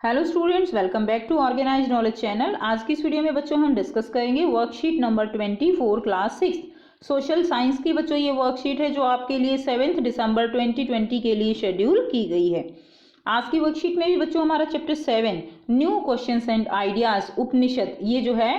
Hello students, welcome back to organised knowledge channel. आज की इस वीडियो में बच्चों हम डिस्कस करेंगे worksheet number 24 class 6 social science की। बच्चों ये वर्कशीट है जो आपके लिए 7 दिसंबर 2020 के लिए शेड्यूल की गई है। आज की वर्कशीट में भी बच्चों हमारा chapter 7 new questions and ideas Upanishad, ये जो है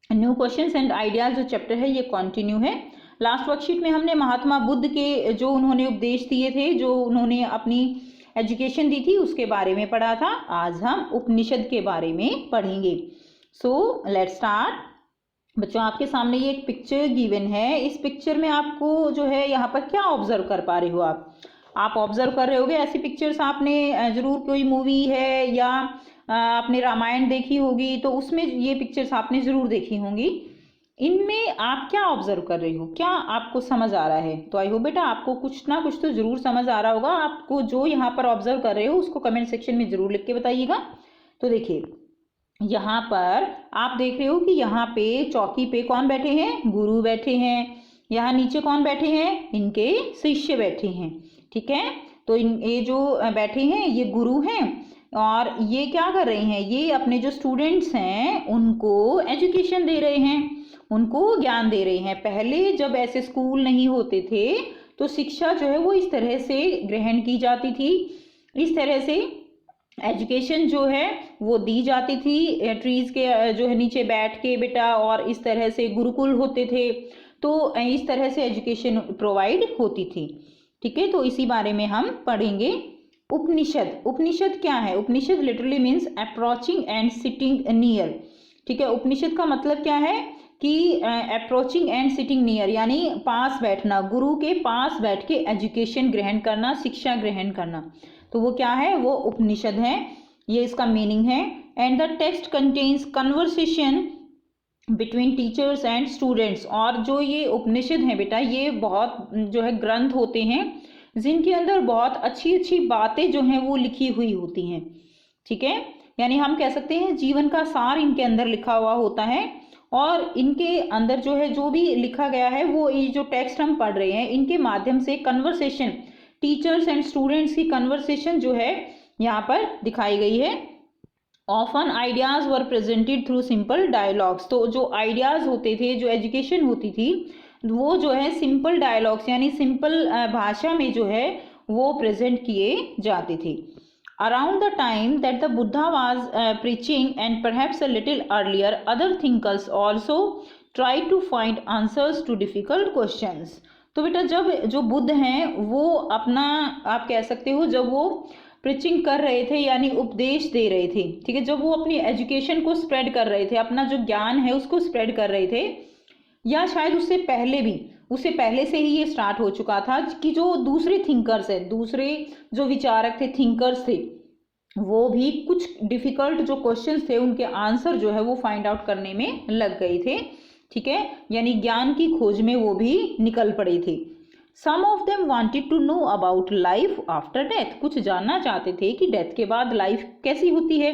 न्यू क्वेश्चंस एंड आइडियाज जो चैप्टर है ये कंटिन्यू है। लास्ट वर्कशीट में हमने महात्मा बुद्ध के जो उन्होंने उपदेश दिए थे, जो उन्होंने अपनी एजुकेशन दी थी, उसके बारे में पढ़ा था। आज हम उपनिषद के बारे में पढ़ेंगे। So let's start. बच्चों आपके सामने ये एक पिक्चर गिवन है। इस पिक्चर में आपको जो है यहाँ पर क्या ऑब्जर्व कर पा रहे हो? आप ऑब्जर्व कर रहे होगे ऐसी पिक्चर्स आपने जरूर कोई मूवी है या आपने रामायण देखी होगी, तो उसमें ये पिक्चर्स आपने जरूर देखी होंगी। इनमें आप क्या ऑब्जर्व कर रही हो? क्या आपको समझ आ रहा है? तो आई होप बेटा आपको कुछ ना कुछ तो जरूर समझ आ रहा होगा। आपको जो यहाँ पर ऑब्जर्व कर रहे हो उसको कमेंट सेक्शन में जरूर लिख के बताइएगा। तो देखिए यहाँ पर आप देख रहे हो कि यहाँ पे चौकी पे कौन बैठे हैं? गुरु बैठे हैं। यहाँ नीचे कौन बैठे हैं? इनके शिष्य बैठे हैं। ठीक है, तो ये जो बैठे हैं ये गुरु हैं और ये क्या कर रहे हैं? ये अपने जो स्टूडेंट्स हैं उनको एजुकेशन दे रहे हैं, उनको ज्ञान दे रहे हैं। पहले जब ऐसे स्कूल नहीं होते थे तो शिक्षा जो है वो इस तरह से ग्रहण की जाती थी, इस तरह से एजुकेशन जो है वो दी जाती थी। ट्रीज के जो है नीचे बैठ के बेटा, और इस तरह से गुरुकुल होते थे, तो इस तरह से एजुकेशन प्रोवाइड होती थी। ठीक है, तो इसी बारे में हम पढ़ेंगे। उपनिषद, उपनिषद क्या है? Upanishad literally means approaching and sitting near. ठीक है, उपनिषद का मतलब क्या है कि अप्रोचिंग एंड सिटिंग नियर, यानी पास बैठना, गुरु के पास बैठ के एजुकेशन ग्रहण करना, शिक्षा ग्रहण करना। तो वो क्या है? वो उपनिषद है, ये इसका मीनिंग है। And the text contains conversation between teachers and students. और जो ये उपनिषद है बेटा, ये बहुत जो है ग्रंथ होते हैं जिनके अंदर बहुत अच्छी अच्छी बातें जो हैं वो लिखी हुई होती हैं। ठीक है, यानी हम कह सकते हैं जीवन का सार इनके अंदर लिखा हुआ होता है। और इनके अंदर जो है जो भी लिखा गया है वो ये जो टेक्स्ट हम पढ़ रहे हैं इनके माध्यम से कन्वर्सेशन, टीचर्स एंड स्टूडेंट्स की कन्वर्सेशन जो है यहाँ पर दिखाई गई है। ऑफन आइडियाज वर प्रेजेंटेड थ्रू सिंपल डायलॉग्स। तो जो आइडियाज होते थे, जो एजुकेशन होती थी, वो जो है सिंपल डायलॉग्स यानी सिंपल भाषा में जो है वो प्रेजेंट किए जाते थे। Around the time that the Buddha was preaching, and perhaps a little earlier, other thinkers also tried to find answers to difficult questions. तो बेटा जब जो बुद्ध हैं वो अपना, आप कह सकते हो, जब वो प्रीचिंग कर रहे थे यानी उपदेश दे रहे थे, ठीक है, जब वो अपनी एजुकेशन को स्प्रेड कर रहे थे, अपना जो ज्ञान है उसको स्प्रेड कर रहे थे, या शायद उससे पहले भी, उससे पहले से ही ये स्टार्ट हो चुका था कि जो दूसरे थिंकर्स है, दूसरे जो विचारक थे, थिंकर्स थे, वो भी कुछ डिफिकल्ट जो क्वेश्चंस थे उनके आंसर जो है वो फाइंड आउट करने में लग गए थे। ठीक है, यानी ज्ञान की खोज में वो भी निकल पड़े थे। Some of them wanted to know about life after death. कुछ जानना चाहते थे कि डेथ के बाद लाइफ कैसी होती है।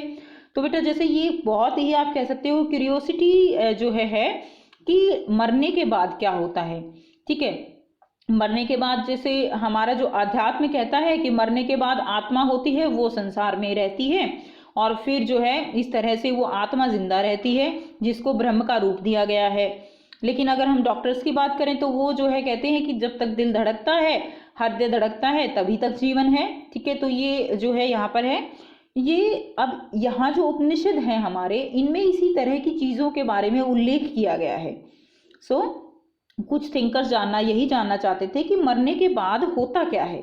तो बेटा जैसे ये बहुत ही आप कह सकते हो क्यूरियोसिटी जो है कि मरने के बाद क्या होता है। ठीक है, मरने के बाद जैसे हमारा जो अध्यात्म कहता है कि मरने के बाद आत्मा होती है, वो संसार में रहती है, और फिर जो है इस तरह से वो आत्मा जिंदा रहती है जिसको ब्रह्म का रूप दिया गया है। लेकिन अगर हम डॉक्टर्स की बात करें तो वो जो है कहते हैं कि जब तक दिल धड़कता है, हृदय धड़कता है, तभी तक जीवन है। ठीक है, तो ये जो है यहाँ पर है ये। अब यहाँ जो उपनिषद हैं हमारे, इनमें इसी तरह की चीज़ों के बारे में उल्लेख किया गया है। सो कुछ थिंकर्स यही जानना चाहते थे कि मरने के बाद होता क्या है।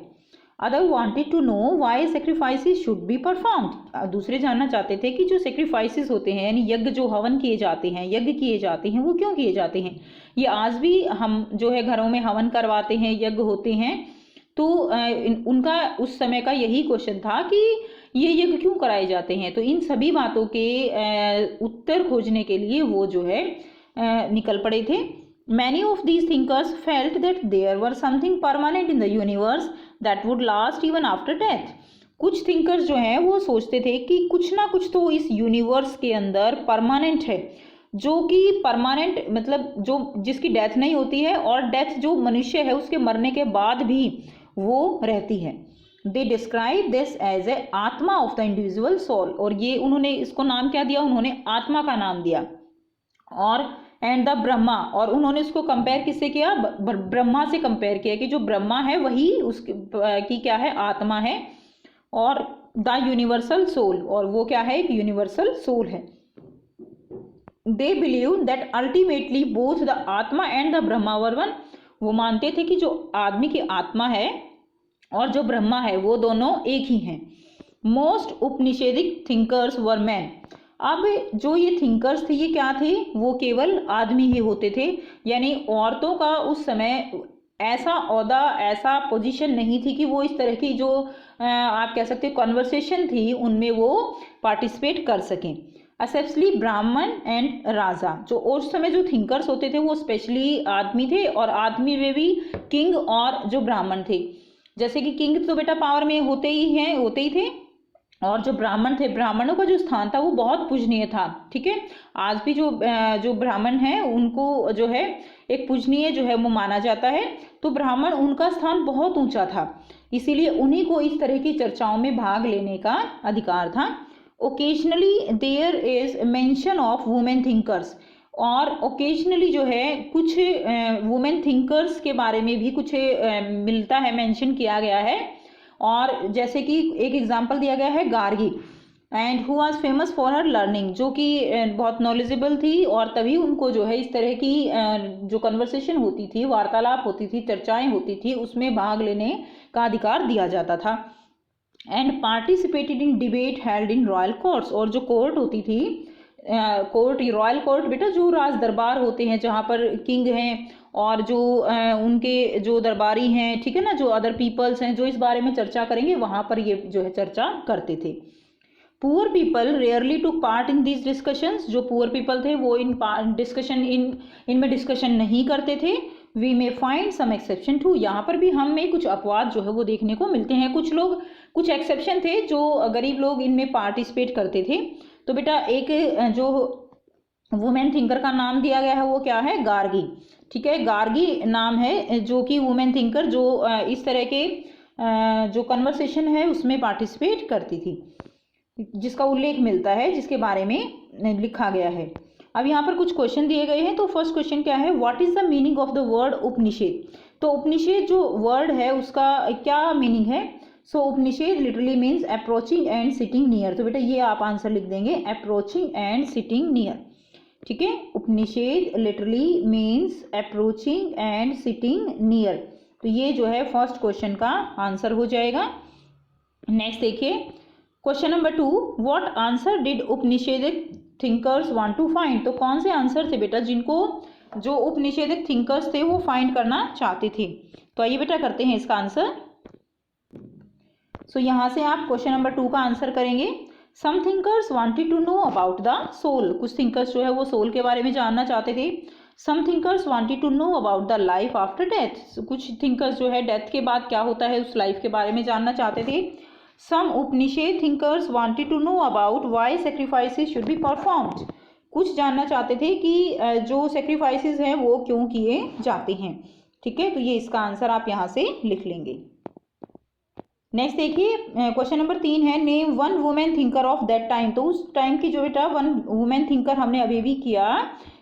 Other wanted to know why sacrifices should be performed. दूसरे जानना चाहते थे कि जो सेक्रीफाइसेस होते हैं यानी यज्ञ जो हवन किए जाते हैं, यज्ञ किए जाते हैं, वो क्यों किए जाते हैं। ये आज भी हम जो है घरों में हवन करवाते हैं, यज्ञ होते हैं, तो उनका उस समय का यही क्वेश्चन था कि ये यज्ञ क्यों कराए जाते हैं। तो इन सभी बातों के उत्तर खोजने के लिए वो जो है निकल पड़े थे। Many of these thinkers felt that there were something permanent in the universe that would last even after death. कुछ थिंकर्स जो हैं वो सोचते थे कि कुछ ना कुछ तो इस यूनिवर्स के अंदर परमानेंट है, जो कि परमानेंट मतलब जो जिसकी डेथ नहीं होती है, और डेथ जो मनुष्य है उसके मरने के बाद भी वो रहती है। They describe this as a atma of the individual soul, और ये उन्होंने इसको नाम क्या दिया, उन्होंने आत्मा का नाम दिया। और एंड द ब्रह्मा, और उन्होंने इसको कंपेयर किससे किया, ब्रह्मा से कंपेयर किया कि जो ब्रह्मा है वही उसकी की क्या है, आत्मा है। और द यूनिवर्सल सोल, और वो क्या है, एक यूनिवर्सल सोल है। They believe that ultimately both the atma and the Brahma were one, वो मानते थे कि जो आदमी की आत्मा है और जो ब्रह्मा है वो दोनों एक ही हैं। मोस्ट उपनिषेदिक थिंकर्स वर मैन, अब जो ये थिंकर्स थे ये क्या थे, वो केवल आदमी ही होते थे, यानी औरतों का उस समय ऐसा ओहदा, ऐसा पोजीशन नहीं थी कि वो इस तरह की जो आप कह सकते हो कन्वर्सेशन थी उनमें वो पार्टिसिपेट कर सकें। स्पेशली ब्राह्मण एंड राजा, जो उस समय जो थिंकर्स होते थे वो स्पेशली आदमी थे, और आदमी में भी किंग और जो ब्राह्मण थे। जैसे कि किंग तो बेटा पावर में होते ही थे, और जो ब्राह्मण थे, ब्राह्मणों का जो स्थान था वो बहुत पूजनीय था। ठीक है, आज भी जो ब्राह्मण हैं उनको जो है एक पूजनीय जो है वो माना जाता है। तो ब्राह्मण, उनका स्थान बहुत ऊंचा था, इसीलिए उन्हीं को इस तरह की चर्चाओं में भाग लेने का अधिकार था। Occasionally there is mention of women thinkers, और ओकेजनली जो है कुछ वुमेन थिंकर्स के बारे में भी कुछ मिलता है, मेंशन किया गया है। और जैसे कि एक एग्जांपल दिया गया है Gargi, and who was famous for her learning, जो कि बहुत नॉलेजेबल थी, और तभी उनको जो है इस तरह की जो कन्वर्सेशन होती थी, वार्तालाप होती थी, चर्चाएं होती थी, उसमें भाग लेने का अधिकार दिया जाता था। And participated in debate held in royal courts, और जो कोर्ट होती थी, कोर्ट, रॉयल कोर्ट बेटा जो राज दरबार होते हैं जहाँ पर किंग हैं और जो उनके जो दरबारी हैं, ठीक है ना, जो अदर पीपल्स हैं जो इस बारे में चर्चा करेंगे, वहाँ पर ये जो है चर्चा करते थे। Poor people rarely took part in these discussions, जो पुअर पीपल थे वो इनमें डिस्कशन नहीं करते थे। We may find some exception to, यहाँ पर भी हमें कुछ अपवाद जो है वो देखने को मिलते हैं। कुछ लोग, कुछ एक्सेप्शन थे, जो गरीब लोग इनमें पार्टिसिपेट करते थे। तो बेटा एक जो वुमेन थिंकर का नाम दिया गया है वो क्या है, गार्गी। ठीक है, गार्गी नाम है, जो कि वुमेन थिंकर जो इस तरह के जो कन्वर्सेशन है उसमें पार्टिसिपेट करती थी, जिसका उल्लेख मिलता है, जिसके बारे में लिखा गया है। अब यहाँ पर कुछ क्वेश्चन दिए गए हैं। तो फर्स्ट क्वेश्चन क्या है, what is the meaning of the word Upanishad. तो उपनिषेद जो वर्ड है उसका क्या मीनिंग है। So Upanishad literally means approaching and sitting near. तो बेटा ये आप आंसर लिख देंगे, अप्रोचिंग एंड सिटिंग नियर। ठीक है, Upanishad literally means approaching and sitting near. तो ये जो है फर्स्ट क्वेश्चन का आंसर हो जाएगा। नेक्स्ट देखिए question number 2, what answer did Upanishadic thinkers want to find. तो कौन से आंसर थे बेटा जिनको जो उपनिषेदिक थिंकर्स थे वो फाइंड करना चाहते थे। तो आइए बेटा करते हैं इसका आंसर। सो यहाँ से आप क्वेश्चन नंबर 2 का आंसर करेंगे। Some thinkers wanted to know about the soul, कुछ थिंकर्स जो है वो सोल के बारे में जानना चाहते थे। Some thinkers wanted to know about the life after death, कुछ थिंकर्स जो है डेथ के बाद क्या होता है उस लाइफ के बारे में जानना चाहते थे। Some Upanishad thinkers wanted to know about why sacrifices should be performed, कुछ जानना चाहते थे कि जो सैक्रिफाइसेस हैं वो क्यों किए जाते हैं। ठीक है, तो ये इसका आंसर आप यहाँ से लिख लेंगे। नेक्स्ट देखिए क्वेश्चन नंबर 3 है, name one women thinker of that time. तो उस टाइम की जो बेटा वन वुमेन थिंकर हमने अभी भी किया,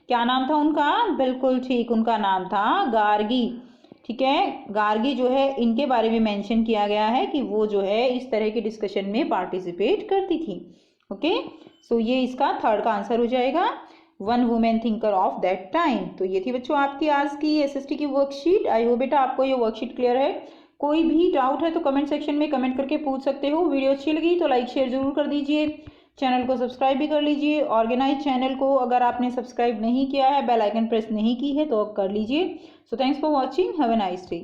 क्या नाम था उनका, बिल्कुल ठीक, उनका नाम था गार्गी। ठीक है, गार्गी जो है इनके बारे में मेंशन किया गया है कि वो जो है इस तरह के डिस्कशन में पार्टिसिपेट करती थी। ओके, सो ये इसका थर्ड का आंसर हो जाएगा, one women thinker of that time. तो ये थी बच्चों आपकी आज की एसएसटी की वर्कशीट। आई होप बेटा आपको ये वर्कशीट क्लियर है। कोई भी डाउट है तो कमेंट सेक्शन में कमेंट करके पूछ सकते हो। वीडियो अच्छी लगी तो लाइक शेयर जरूर कर दीजिए, चैनल को सब्सक्राइब भी कर लीजिए। ऑर्गेनाइज चैनल को अगर आपने सब्सक्राइब नहीं किया है, बेल आइकन प्रेस नहीं की है तो अब कर लीजिए। So thanks for watching, have a nice day.